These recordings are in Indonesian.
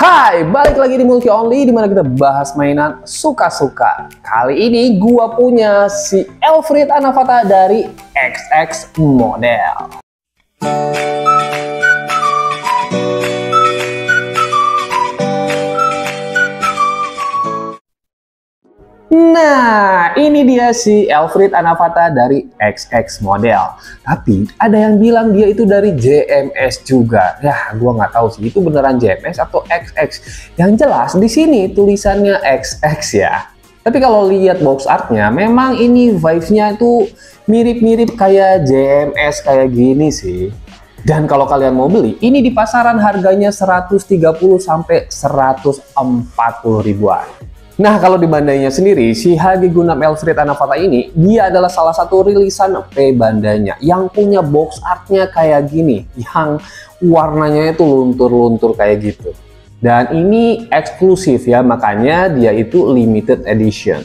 Hai, balik lagi di Multi Only di mana kita bahas mainan suka-suka. Kali ini gua punya si Elfrid Anavata dari XX Model. Nah, ini dia si Elfrid Anavata dari XX Model. Tapi ada yang bilang dia itu dari JMS juga. Ya, gua nggak tahu sih itu beneran JMS atau XX. Yang jelas di sini tulisannya XX ya. Tapi kalau lihat box artnya, memang ini vibes-nya itu mirip-mirip kayak JMS kayak gini sih. Dan kalau kalian mau beli, ini di pasaran harganya 130 sampai 140 ribuan. Nah, kalau di bandainya sendiri, si HG Gundam Elfrid Anavata ini, dia adalah salah satu rilisan P bandanya yang punya box artnya kayak gini, yang warnanya itu luntur-luntur kayak gitu. Dan ini eksklusif ya, makanya dia itu limited edition.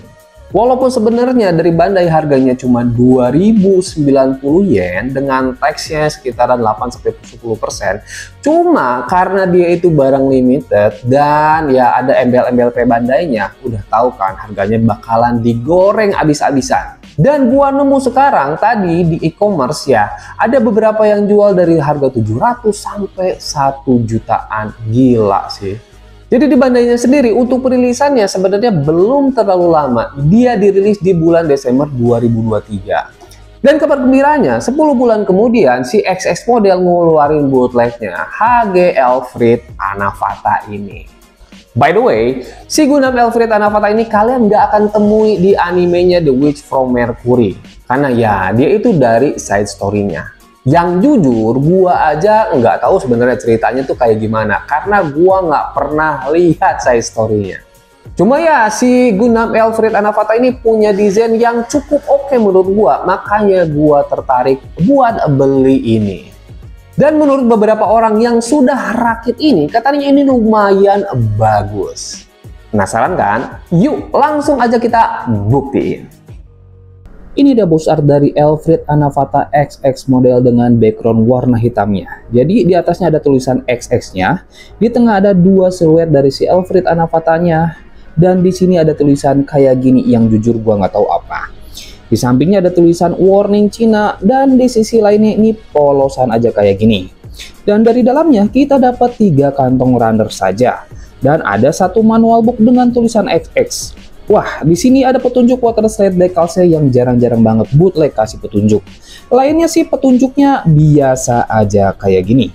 Walaupun sebenarnya dari Bandai harganya cuma 2090 yen dengan teksnya sekitaran 8-10%. Cuma karena dia itu barang limited dan ya ada embel-embel P Bandainya, udah tahu kan harganya bakalan digoreng abis-abisan. Dan gua nemu sekarang tadi di e-commerce ya, ada beberapa yang jual dari harga 700 sampai 1 jutaan. Gila sih. Jadi di bandainya sendiri untuk perilisannya sebenarnya belum terlalu lama. Dia dirilis di bulan Desember 2023. Dan kabar gembiranya 10 bulan kemudian si XX Model ngeluarin bootlegnya HG Elfrid Anavata ini. By the way, si Gundam Elfrid Anavata ini kalian nggak akan temui di animenya The Witch from Mercury. Karena ya dia itu dari side story-nya. Yang jujur, gua aja nggak tahu sebenarnya ceritanya tuh kayak gimana karena gua nggak pernah lihat side story-nya. Cuma ya si Gundam Elfrid Anavata ini punya desain yang cukup oke menurut gua, makanya gua tertarik buat beli ini. Dan menurut beberapa orang yang sudah rakit ini, katanya ini lumayan bagus. Penasaran kan? Yuk langsung aja kita buktiin. Ini ada box art dari Elfrid Anavata XX Model dengan background warna hitamnya. Jadi di atasnya ada tulisan XX-nya, di tengah ada dua siluet dari si Elfrid Anavatanya, dan di sini ada tulisan kayak gini yang jujur gua nggak tahu apa. Di sampingnya ada tulisan warning Cina, dan di sisi lainnya ini polosan aja kayak gini. Dan dari dalamnya kita dapat 3 kantong runner saja, dan ada satu manual book dengan tulisan XX. Wah, di sini ada petunjuk water slide decalnya yang jarang-jarang banget bootleg kasih petunjuk. Lainnya sih petunjuknya biasa aja kayak gini.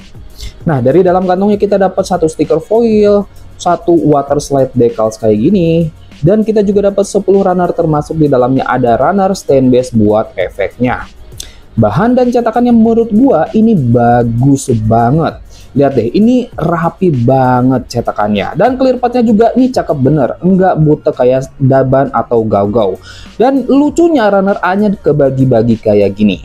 Nah, dari dalam kantongnya kita dapat satu stiker foil, satu water slide decals kayak gini, dan kita juga dapat 10 runner termasuk di dalamnya ada runner stand base buat efeknya. Bahan dan cetakannya menurut gua ini bagus banget. Lihat deh, ini rapi banget cetakannya. Dan clear partnya juga ini cakep bener. Enggak butek kayak Daban atau Gau-Gau. Dan lucunya runner A-nya kebagi-bagi kayak gini.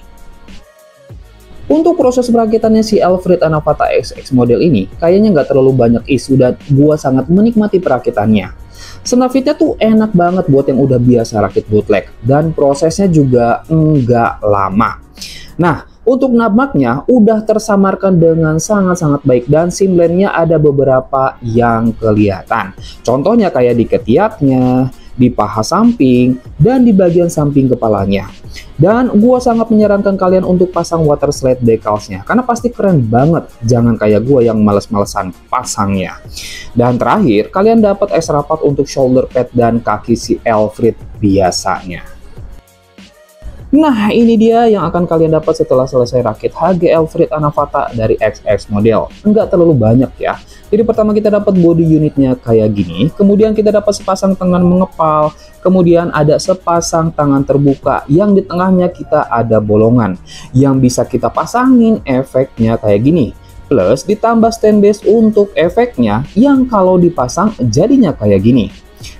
Untuk proses perakitannya si Elfrid Anavata XX Model ini, kayaknya nggak terlalu banyak isu dan gua sangat menikmati perakitannya. Senafitnya tuh enak banget buat yang udah biasa rakit bootleg. Dan prosesnya juga nggak lama. Nah, untuk nabmaknya udah tersamarkan dengan sangat-sangat baik dan simlennya ada beberapa yang kelihatan. Contohnya kayak di ketiaknya, di paha samping, dan di bagian samping kepalanya. Dan gua sangat menyarankan kalian untuk pasang water slide decalsnya karena pasti keren banget. Jangan kayak gua yang males-malesan pasangnya. Dan terakhir, kalian dapat extra part untuk shoulder pad dan kaki si Elfrid biasanya. Nah, ini dia yang akan kalian dapat setelah selesai rakit HG Elfrid Anavata dari XX Model. Enggak terlalu banyak ya. Jadi pertama kita dapat body unitnya kayak gini, kemudian kita dapat sepasang tangan mengepal, kemudian ada sepasang tangan terbuka yang di tengahnya kita ada bolongan yang bisa kita pasangin efeknya kayak gini. Plus ditambah stand base untuk efeknya yang kalau dipasang jadinya kayak gini.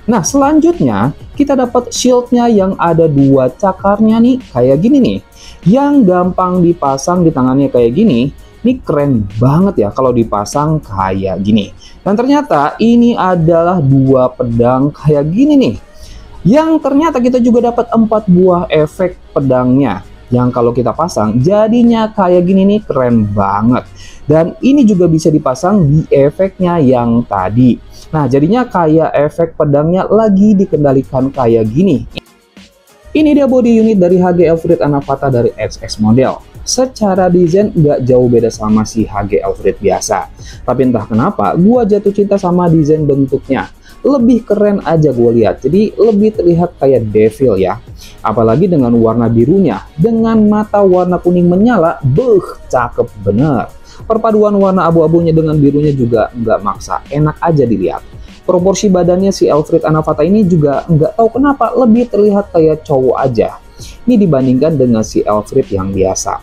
Nah, selanjutnya kita dapat shieldnya yang ada 2 cakarnya nih kayak gini nih, yang gampang dipasang di tangannya kayak gini. Ini keren banget ya kalau dipasang kayak gini. Dan ternyata ini adalah 2 pedang kayak gini nih, yang ternyata kita juga dapat 4 buah efek pedangnya. yang kalau kita pasang jadinya kayak gini nih, keren banget. Dan ini juga bisa dipasang di efeknya yang tadi. Nah, jadinya kayak efek pedangnya lagi dikendalikan kayak gini. Ini dia body unit dari HG Elfrid Anavata dari XX model. Secara desain nggak jauh beda sama si HG Elfrid biasa. Tapi entah kenapa gua jatuh cinta sama desain bentuknya. Lebih keren aja gue lihat. Jadi lebih terlihat kayak devil ya. Apalagi dengan warna birunya. Dengan mata warna kuning menyala. Cakep bener. Perpaduan warna abu-abunya dengan birunya juga nggak maksa. Enak aja dilihat. Proporsi badannya si Elfrid Anavata ini juga nggak tahu kenapa lebih terlihat kayak cowok aja. Ini dibandingkan dengan si Elfrid yang biasa.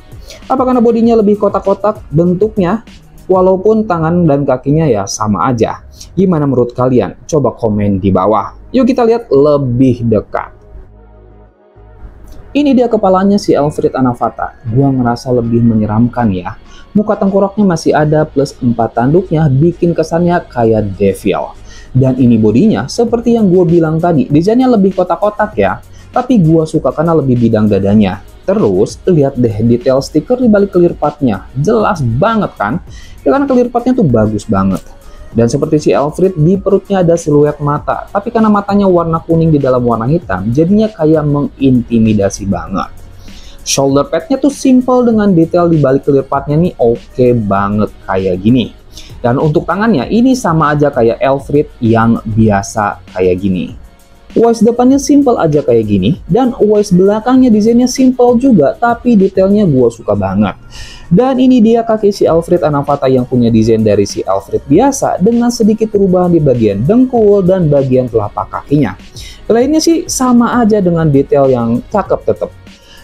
Apa karena bodinya lebih kotak-kotak bentuknya? Walaupun tangan dan kakinya ya sama aja. Gimana menurut kalian? Coba komen di bawah. Yuk kita lihat lebih dekat. Ini dia kepalanya si Elfrid Anavata. Gua ngerasa lebih menyeramkan ya. Muka tengkoraknya masih ada plus 4 tanduknya bikin kesannya kayak devil. Dan ini bodinya seperti yang gue bilang tadi, desainnya lebih kotak-kotak ya. Tapi gue suka karena lebih bidang dadanya. Terus lihat deh detail stiker di balik clear partnya, jelas banget kan? Ya karena clear partnya tuh bagus banget. Dan seperti si Elfrid, di perutnya ada siluet mata. Tapi karena matanya warna kuning di dalam warna hitam, jadinya kayak mengintimidasi banget. Shoulder padnya tuh simple dengan detail di balik clear partnya nih oke banget kayak gini. Dan untuk tangannya ini sama aja kayak Elfrid yang biasa kayak gini. Waist depannya simple aja kayak gini. Dan waist belakangnya desainnya simple juga. Tapi detailnya gue suka banget. Dan ini dia kaki si Elfrid Anavata yang punya desain dari si Elfrid biasa. Dengan sedikit perubahan di bagian dengkul dan bagian telapak kakinya. Lainnya sih sama aja dengan detail yang cakep tetap.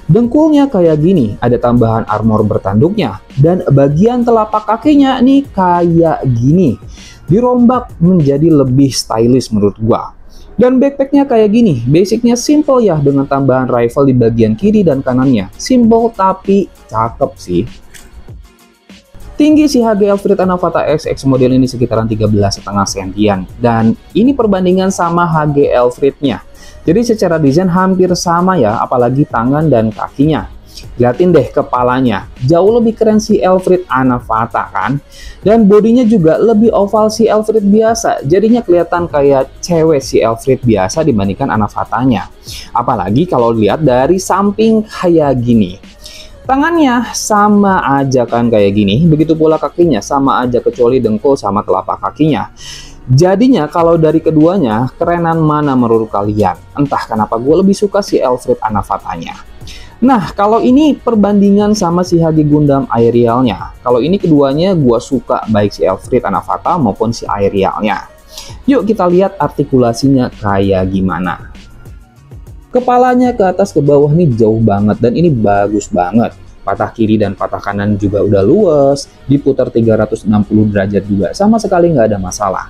Dengkulnya kayak gini, ada tambahan armor bertanduknya. Dan bagian telapak kakinya nih kayak gini. Dirombak menjadi lebih stylish menurut gua. Dan backpacknya kayak gini, basicnya simple ya dengan tambahan rifle di bagian kiri dan kanannya. Simple tapi cakep sih. Tinggi si HG Elfrid Anavata XX model ini sekitaran 13,5 sentian. Dan ini perbandingan sama HG Elfridnya. Jadi secara desain hampir sama ya, apalagi tangan dan kakinya. Lihatin deh kepalanya, jauh lebih keren si Elfrid Anavata kan. Dan bodinya juga lebih oval si Elfrid biasa, jadinya kelihatan kayak cewek si Elfrid biasa dibandingkan Anavatanya. Apalagi kalau lihat dari samping kayak gini. Tangannya sama aja kan kayak gini, begitu pula kakinya sama aja kecuali dengkul sama telapak kakinya. Jadinya kalau dari keduanya, kerenan mana menurut kalian? Entah kenapa gue lebih suka si Elfrid Anavatanya. Nah, kalau ini perbandingan sama si HG Gundam Aerialnya. Kalau ini keduanya gue suka baik si Elfrid Anavata maupun si Aerialnya. Yuk kita lihat artikulasinya kayak gimana. Kepalanya ke atas ke bawah nih jauh banget dan ini bagus banget. Patah kiri dan patah kanan juga udah luas, diputar 360 derajat juga, sama sekali nggak ada masalah.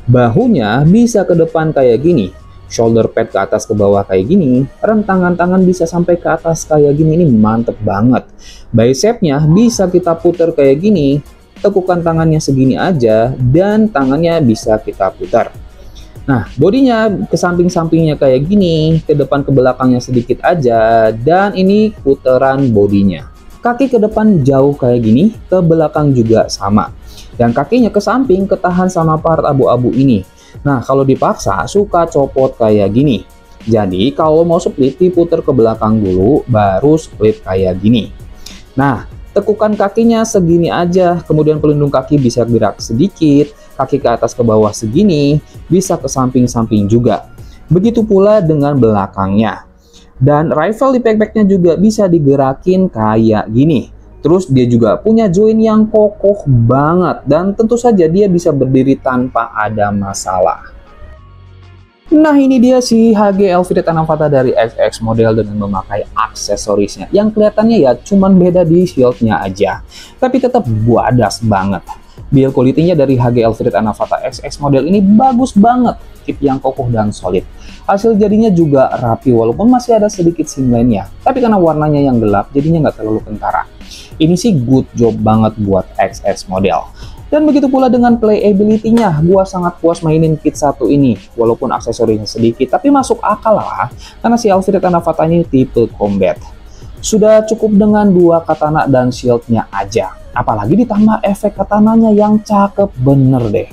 Bahunya bisa ke depan kayak gini, shoulder pad ke atas ke bawah kayak gini, rentangan tangan bisa sampai ke atas kayak gini, ini mantep banget. Bicepnya bisa kita putar kayak gini, tekukan tangannya segini aja, dan tangannya bisa kita putar. Nah, bodinya ke samping-sampingnya kayak gini, ke depan ke belakangnya sedikit aja, dan ini putaran bodinya. Kaki ke depan jauh kayak gini, ke belakang juga sama. Dan kakinya ke samping ketahan sama part abu-abu ini. Nah, kalau dipaksa suka copot kayak gini. Jadi kalau mau split diputar ke belakang dulu baru split kayak gini. Nah, tekukan kakinya segini aja, kemudian pelindung kaki bisa gerak sedikit, kaki ke atas ke bawah segini, bisa ke samping-samping juga. Begitu pula dengan belakangnya. Dan rifle di backpacknya juga bisa digerakin kayak gini. Terus dia juga punya join yang kokoh banget dan tentu saja dia bisa berdiri tanpa ada masalah. Nah, ini dia si HG Elfrid Anavata dari XX model dengan memakai aksesorisnya yang kelihatannya ya cuman beda di shieldnya aja, tapi tetap buadas banget. Build quality-nya dari HG Elfrid Anavata XX model ini bagus banget, kit yang kokoh dan solid. Hasil jadinya juga rapi walaupun masih ada sedikit simlainnya, tapi karena warnanya yang gelap jadinya nggak terlalu kentara. Ini sih good job banget buat XX model. Dan begitu pula dengan playability-nya, gua sangat puas mainin kit satu ini. Walaupun aksesorinya sedikit, tapi masuk akal lah, karena si Elfrid Anavata ini tipe combat. Sudah cukup dengan 2 katana dan shieldnya aja. Apalagi ditambah efek katananya yang cakep bener deh.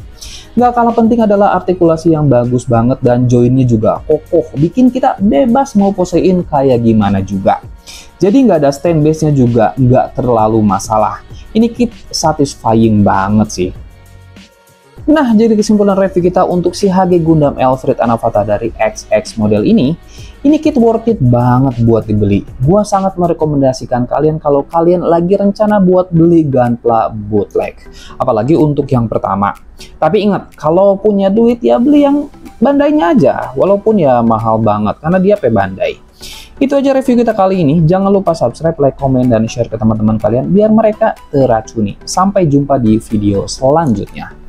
Nggak kalah penting adalah artikulasi yang bagus banget dan joinnya juga kokoh, bikin kita bebas mau posein kayak gimana juga. Jadi nggak ada stand base-nya juga nggak terlalu masalah. Ini kit satisfying banget sih. Nah, jadi kesimpulan review kita untuk si HG Gundam Elfrid Anavata dari XX model ini kit worth it banget buat dibeli. Gua sangat merekomendasikan kalian kalau kalian lagi rencana buat beli Gunpla bootleg. Apalagi untuk yang pertama. Tapi ingat, kalau punya duit ya beli yang Bandainya aja, walaupun ya mahal banget karena dia Bandai. Itu aja review kita kali ini. Jangan lupa subscribe, like, komen, dan share ke teman-teman kalian biar mereka teracuni. Sampai jumpa di video selanjutnya.